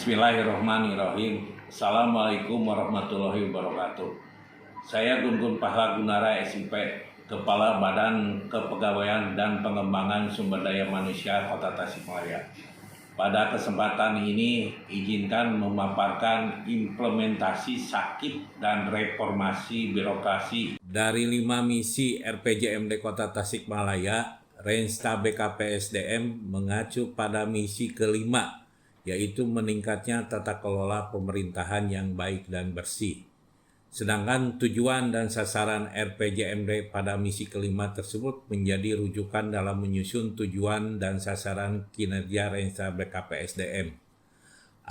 Bismillahirrahmanirrahim. Assalamualaikum warahmatullahi wabarakatuh. Saya Gun Pahla Gunara SIP, Kepala Badan Kepegawaian dan Pengembangan Sumber Daya Manusia Kota Tasikmalaya. Pada kesempatan ini, izinkan memaparkan implementasi sakit dan reformasi birokrasi dari 5 misi RPJMD Kota Tasikmalaya. Rensta BKPSDM mengacu pada misi kelima, yaitu meningkatnya tata kelola pemerintahan yang baik dan bersih. Sedangkan tujuan dan sasaran RPJMD pada misi kelima tersebut menjadi rujukan dalam menyusun tujuan dan sasaran kinerja Rensta BKPSDM.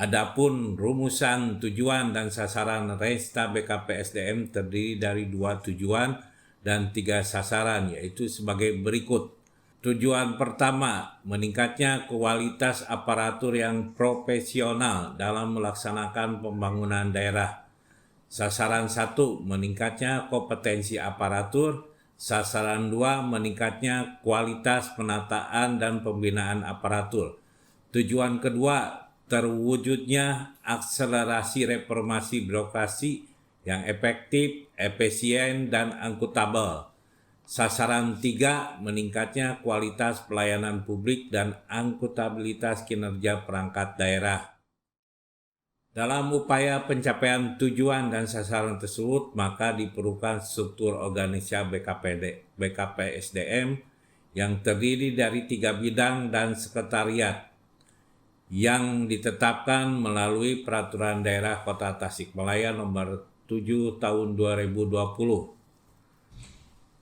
Adapun rumusan tujuan dan sasaran Rensta BKPSDM terdiri dari 2 tujuan dan 3 sasaran, yaitu sebagai berikut. Tujuan pertama, meningkatnya kualitas aparatur yang profesional dalam melaksanakan pembangunan daerah. Sasaran 1, meningkatnya kompetensi aparatur. Sasaran 2, meningkatnya kualitas penataan dan pembinaan aparatur. Tujuan kedua, terwujudnya akselerasi reformasi birokrasi yang efektif, efisien, dan akuntabel. Sasaran 3, meningkatnya kualitas pelayanan publik dan akuntabilitas kinerja perangkat daerah. Dalam upaya pencapaian tujuan dan sasaran tersebut, maka diperlukan struktur organisasi BKPSDM yang terdiri dari 3 bidang dan sekretariat yang ditetapkan melalui Peraturan Daerah Kota Tasikmalaya Nomor 7 Tahun 2020.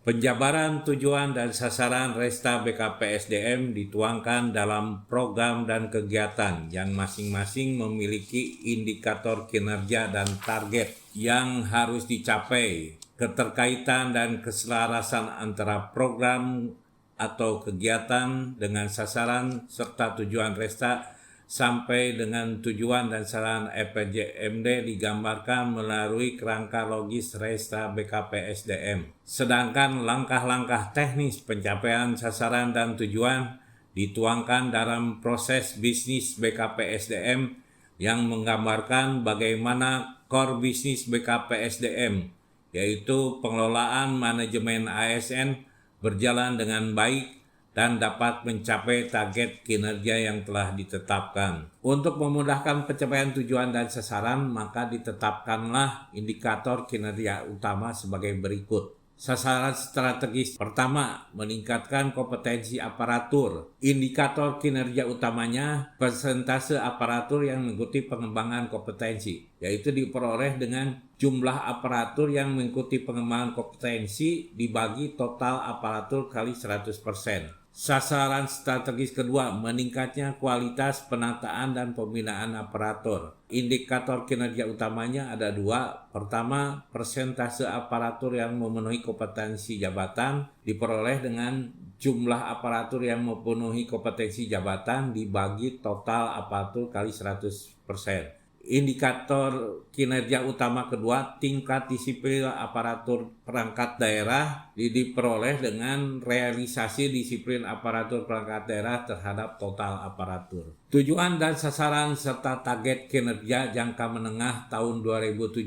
Penjabaran tujuan dan sasaran Rensta BKPSDM dituangkan dalam program dan kegiatan yang masing-masing memiliki indikator kinerja dan target yang harus dicapai. Keterkaitan dan keselarasan antara program atau kegiatan dengan sasaran serta tujuan Rensta sampai dengan tujuan dan sasaran RPJMD digambarkan melalui kerangka logis Rensta BKPSDM. Sedangkan langkah-langkah teknis pencapaian sasaran dan tujuan dituangkan dalam proses bisnis BKPSDM yang menggambarkan bagaimana core bisnis BKPSDM, yaitu pengelolaan manajemen ASN berjalan dengan baik dan dapat mencapai target kinerja yang telah ditetapkan. Untuk memudahkan pencapaian tujuan dan sasaran, maka ditetapkanlah indikator kinerja utama sebagai berikut. Sasaran strategis pertama, meningkatkan kompetensi aparatur. Indikator kinerja utamanya persentase aparatur yang mengikuti pengembangan kompetensi, yaitu diperoleh dengan jumlah aparatur yang mengikuti pengembangan kompetensi dibagi total aparatur kali 100%. Sasaran strategis kedua, meningkatnya kualitas penataan dan pembinaan aparatur. Indikator kinerja utamanya ada 2. Pertama, persentase aparatur yang memenuhi kompetensi jabatan diperoleh dengan jumlah aparatur yang memenuhi kompetensi jabatan dibagi total aparatur kali 100%. Indikator kinerja utama kedua, tingkat disiplin aparatur perangkat daerah diperoleh dengan realisasi disiplin aparatur perangkat daerah terhadap total aparatur. Tujuan dan sasaran serta target kinerja jangka menengah tahun 2017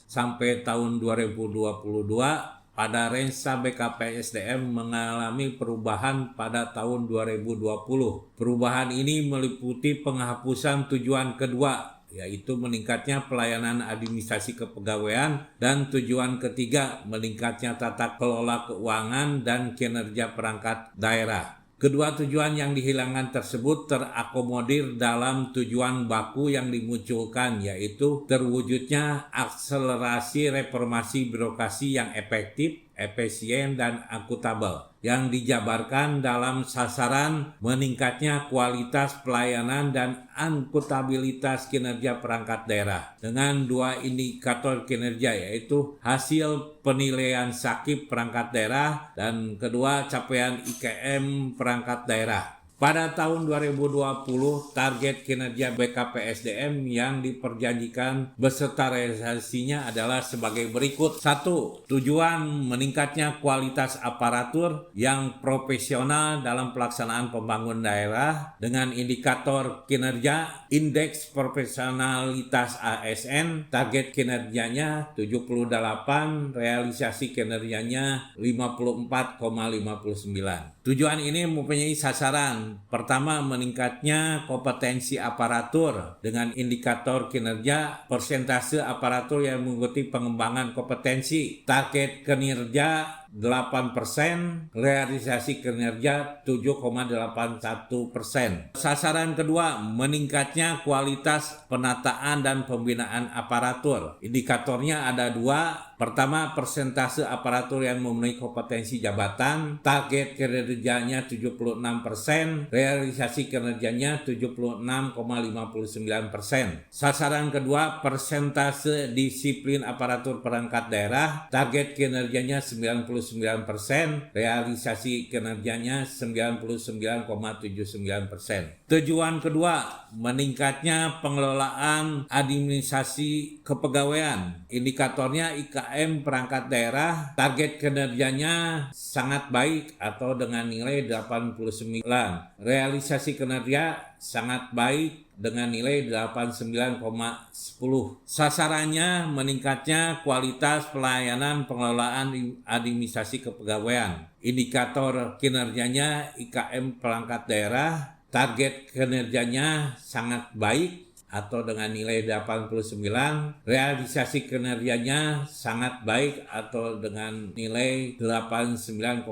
sampai tahun 2022 pada Rensta BKPSDM mengalami perubahan pada tahun 2020. Perubahan ini meliputi penghapusan tujuan kedua, yaitu meningkatnya pelayanan administrasi kepegawaian, dan tujuan ketiga, meningkatnya tata kelola keuangan dan kinerja perangkat daerah. Kedua tujuan yang dihilangkan tersebut terakomodir dalam tujuan baku yang dimunculkan, yaitu terwujudnya akselerasi reformasi birokrasi yang efektif, efisien, dan akuntabel, yang dijabarkan dalam sasaran meningkatnya kualitas pelayanan dan akuntabilitas kinerja perangkat daerah dengan 2 indikator kinerja, yaitu hasil penilaian SAKIP perangkat daerah dan kedua capaian IKM perangkat daerah. Pada tahun 2020, target kinerja BKPSDM yang diperjanjikan beserta realisasinya adalah sebagai berikut. 1. Tujuan meningkatnya kualitas aparatur yang profesional dalam pelaksanaan pembangunan daerah dengan indikator kinerja Indeks Profesionalitas ASN, target kinerjanya 78, realisasi kinerjanya 54,59. Tujuan ini mempunyai sasaran. Pertama, meningkatnya kompetensi aparatur dengan indikator kinerja persentase aparatur yang mengikuti pengembangan kompetensi. Target kinerja 8%, realisasi kinerja 7,81%. Sasaran kedua, meningkatnya kualitas penataan dan pembinaan aparatur. Indikatornya ada dua. Pertama, persentase aparatur yang memenuhi kompetensi jabatan. Target kinerjanya 76%, realisasi kinerjanya 76,59%. Sasaran kedua, persentase disiplin aparatur perangkat daerah. Target kinerjanya 99%, realisasi kinerjanya 99,79%. Tujuan kedua, meningkatnya pengelolaan administrasi kepegawaian. Indikatornya IKM perangkat daerah, target kinerjanya sangat baik atau dengan nilai 89. Realisasi kinerja sangat baik dengan nilai 89,10. Sasarannya meningkatnya kualitas pelayanan pengelolaan administrasi kepegawaian. Indikator kinerjanya IKM perangkat daerah, target kinerjanya sangat baik atau dengan nilai 89, realisasi kinerjanya sangat baik atau dengan nilai 89,10.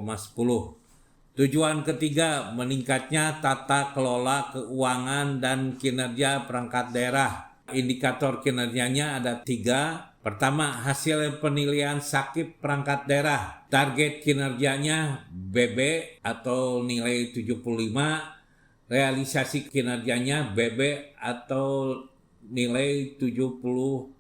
Tujuan ketiga, meningkatnya tata kelola keuangan dan kinerja perangkat daerah. Indikator kinerjanya ada 3. Pertama, hasil penilaian sakit perangkat daerah. Target kinerjanya BB atau nilai 75. Realisasi kinerjanya BB atau nilai 70,42.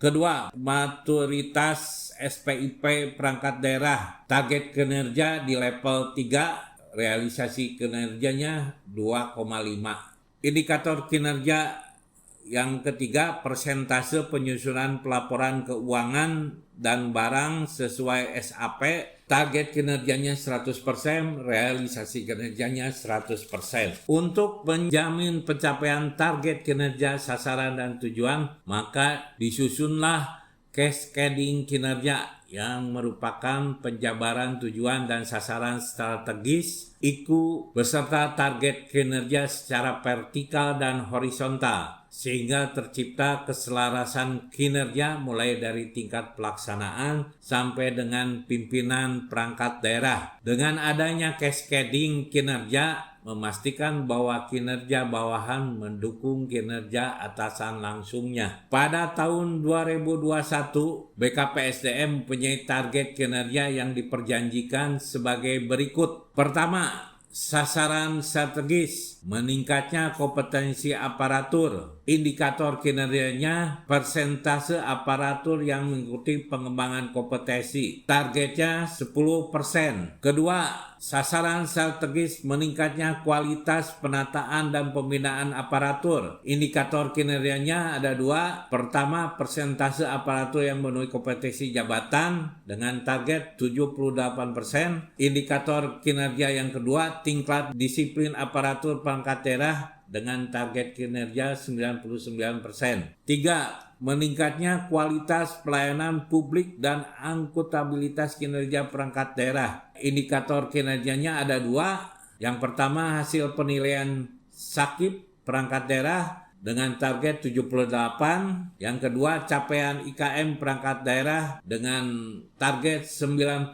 Kedua, maturitas SPIP perangkat daerah. Target kinerja di level 3, realisasi kinerjanya 2,5. Indikator kinerja yang ketiga, persentase penyusunan pelaporan keuangan dan barang sesuai SAP. Target kinerjanya 100%, realisasi kinerjanya 100%. Untuk menjamin pencapaian target kinerja, sasaran, dan tujuan, maka disusunlah cascading kinerja yang merupakan penjabaran tujuan dan sasaran strategis IKU beserta target kinerja secara vertikal dan horizontal, sehingga tercipta keselarasan kinerja mulai dari tingkat pelaksanaan sampai dengan pimpinan perangkat daerah. Dengan adanya cascading kinerja, memastikan bahwa kinerja bawahan mendukung kinerja atasan langsungnya. Pada tahun 2021, BKPSDM mempunyai target kinerja yang diperjanjikan sebagai berikut. Pertama, sasaran strategis, meningkatnya kompetensi aparatur. Indikator kinerjanya persentase aparatur yang mengikuti pengembangan kompetensi. Targetnya 10%. Kedua, sasaran strategis, meningkatnya kualitas penataan dan pembinaan aparatur. Indikator kinerjanya ada dua. Pertama, persentase aparatur yang memenuhi kompetensi jabatan dengan target 78%. Indikator kinerja yang kedua, tingkat disiplin aparatur perangkat daerah dengan target kinerja 99%. 3. Meningkatnya kualitas pelayanan publik dan akuntabilitas kinerja perangkat daerah. Indikator kinerjanya ada dua. Yang pertama, hasil penilaian sakit perangkat daerah dengan target 78. Yang kedua, capaian IKM perangkat daerah dengan target 90.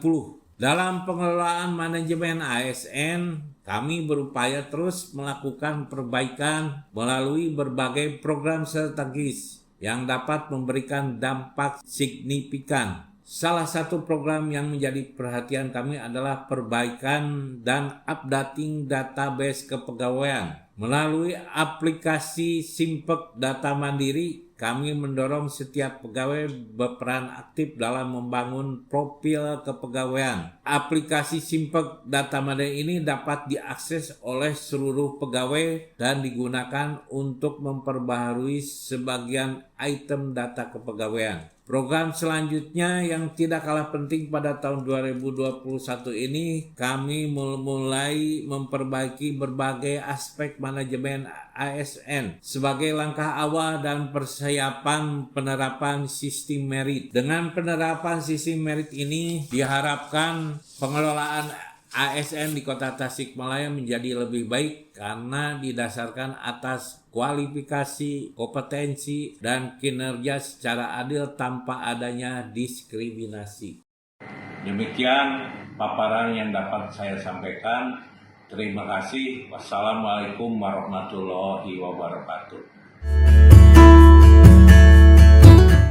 Dalam pengelolaan manajemen ASN, kami berupaya terus melakukan perbaikan melalui berbagai program strategis yang dapat memberikan dampak signifikan. Salah satu program yang menjadi perhatian kami adalah perbaikan dan updating database kepegawaian. Melalui aplikasi Simpek Data Mandiri, kami mendorong setiap pegawai berperan aktif dalam membangun profil kepegawaian. Aplikasi Simpek Data Madani ini dapat diakses oleh seluruh pegawai dan digunakan untuk memperbaharui sebagian item data kepegawaian. Program selanjutnya yang tidak kalah penting pada tahun 2021 ini, kami mulai memperbaiki berbagai aspek manajemen ASN sebagai langkah awal dan persiapan penerapan sistem merit. Dengan penerapan sistem merit ini diharapkan pengelolaan ASN di Kota Tasikmalaya menjadi lebih baik karena didasarkan atas kualifikasi, kompetensi, dan kinerja secara adil tanpa adanya diskriminasi. Demikian paparan yang dapat saya sampaikan. Terima kasih. Wassalamualaikum warahmatullahi wabarakatuh.